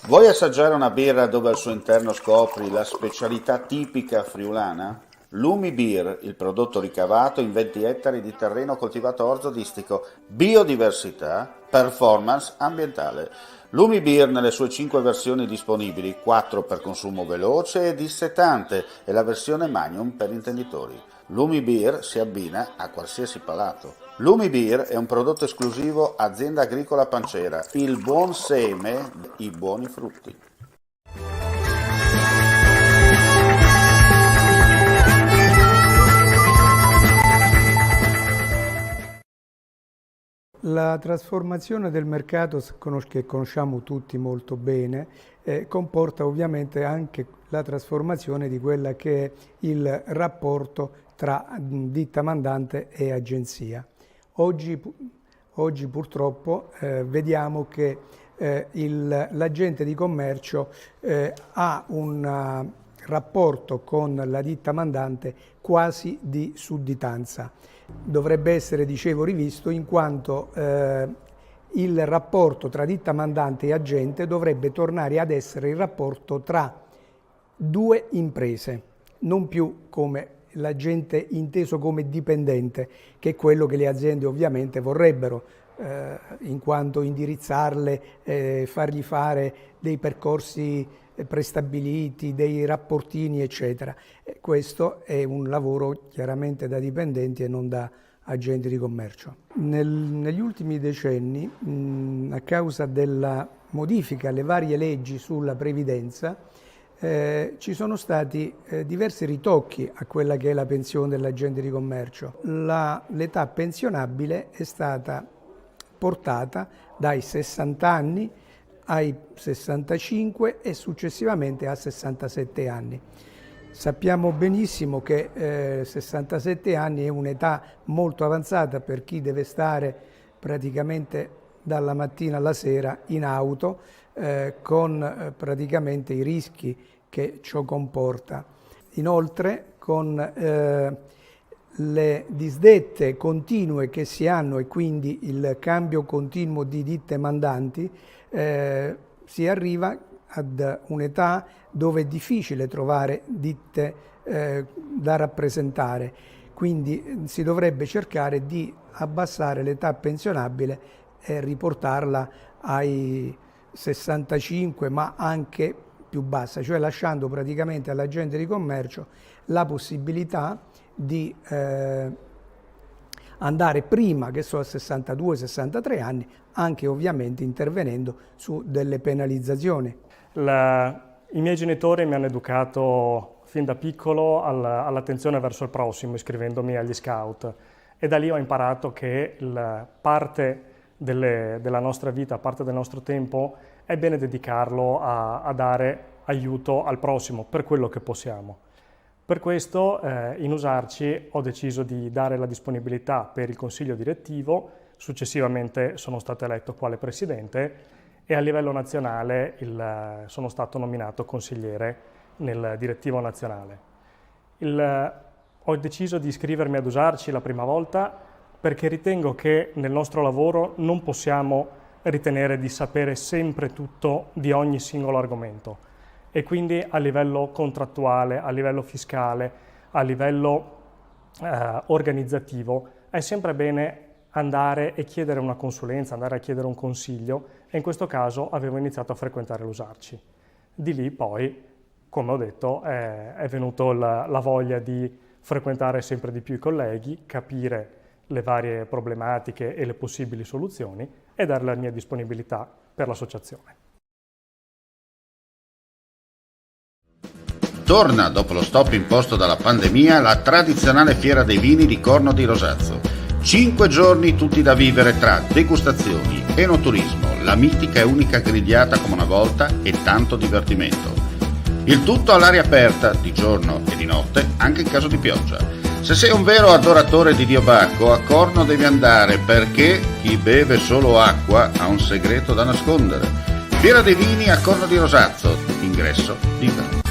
Vuoi assaggiare una birra dove al suo interno scopri la specialità tipica friulana? Lumi Beer, il prodotto ricavato in 20 ettari di terreno coltivato orzodistico, biodiversità, performance ambientale. Lumi Beer nelle sue 5 versioni disponibili, 4 per consumo veloce e dissetante e la versione Magnum per intenditori. Lumi Beer si abbina a qualsiasi palato. Lumi Beer è un prodotto esclusivo Azienda Agricola Pancera, il buon seme, i buoni frutti. La trasformazione del mercato, che conosciamo tutti molto bene, comporta ovviamente anche la trasformazione di quella che è il rapporto tra ditta mandante e agenzia. Oggi purtroppo vediamo che l'agente di commercio ha un rapporto con la ditta mandante quasi di sudditanza. Dovrebbe essere, dicevo, rivisto in quanto il rapporto tra ditta mandante e agente dovrebbe tornare ad essere il rapporto tra due imprese, non più come l'agente inteso come dipendente, che è quello che le aziende ovviamente vorrebbero, in quanto indirizzarle, fargli fare dei percorsi prestabiliti, dei rapportini, eccetera. Questo è un lavoro chiaramente da dipendenti e non da agenti di commercio. Negli ultimi decenni, a causa della modifica alle varie leggi sulla previdenza, ci sono stati diversi ritocchi a quella che è la pensione dell'agente di commercio. L'età pensionabile è stata portata dai 60 anni ai 65 e successivamente a 67 anni. Sappiamo benissimo che 67 anni è un'età molto avanzata per chi deve stare praticamente dalla mattina alla sera in auto con praticamente i rischi che ciò comporta. Inoltre con le disdette continue che si hanno e quindi il cambio continuo di ditte mandanti, si arriva ad un'età dove è difficile trovare ditte da rappresentare, quindi si dovrebbe cercare di abbassare l'età pensionabile e riportarla ai 65, ma anche più bassa, cioè lasciando praticamente all'agente di commercio la possibilità di andare prima, che so, a 62-63 anni, anche ovviamente intervenendo su delle penalizzazioni. I miei genitori mi hanno educato fin da piccolo all'attenzione verso il prossimo, iscrivendomi agli scout, e da lì ho imparato che parte della nostra vita, parte del nostro tempo, è bene dedicarlo a dare aiuto al prossimo per quello che possiamo. Per questo in Usarci ho deciso di dare la disponibilità per il consiglio direttivo, successivamente sono stato eletto quale presidente e a livello nazionale sono stato nominato consigliere nel direttivo nazionale. Ho deciso di iscrivermi ad Usarci la prima volta perché ritengo che nel nostro lavoro non possiamo ritenere di sapere sempre tutto di ogni singolo argomento. E quindi a livello contrattuale, a livello fiscale, a livello organizzativo è sempre bene andare e chiedere una consulenza, andare a chiedere un consiglio, e in questo caso avevo iniziato a frequentare l'Usarci. Di lì poi, come ho detto, è venuto la voglia di frequentare sempre di più i colleghi, capire le varie problematiche e le possibili soluzioni e dare la mia disponibilità per l'associazione. Torna, dopo lo stop imposto dalla pandemia, la tradizionale fiera dei vini di Corno di Rosazzo. 5 giorni tutti da vivere tra degustazioni, enoturismo, la mitica e unica grigliata come una volta e tanto divertimento. Il tutto all'aria aperta, di giorno e di notte, anche in caso di pioggia. Se sei un vero adoratore di Dio Bacco, a Corno devi andare perché chi beve solo acqua ha un segreto da nascondere. Fiera dei vini a Corno di Rosazzo, ingresso libero.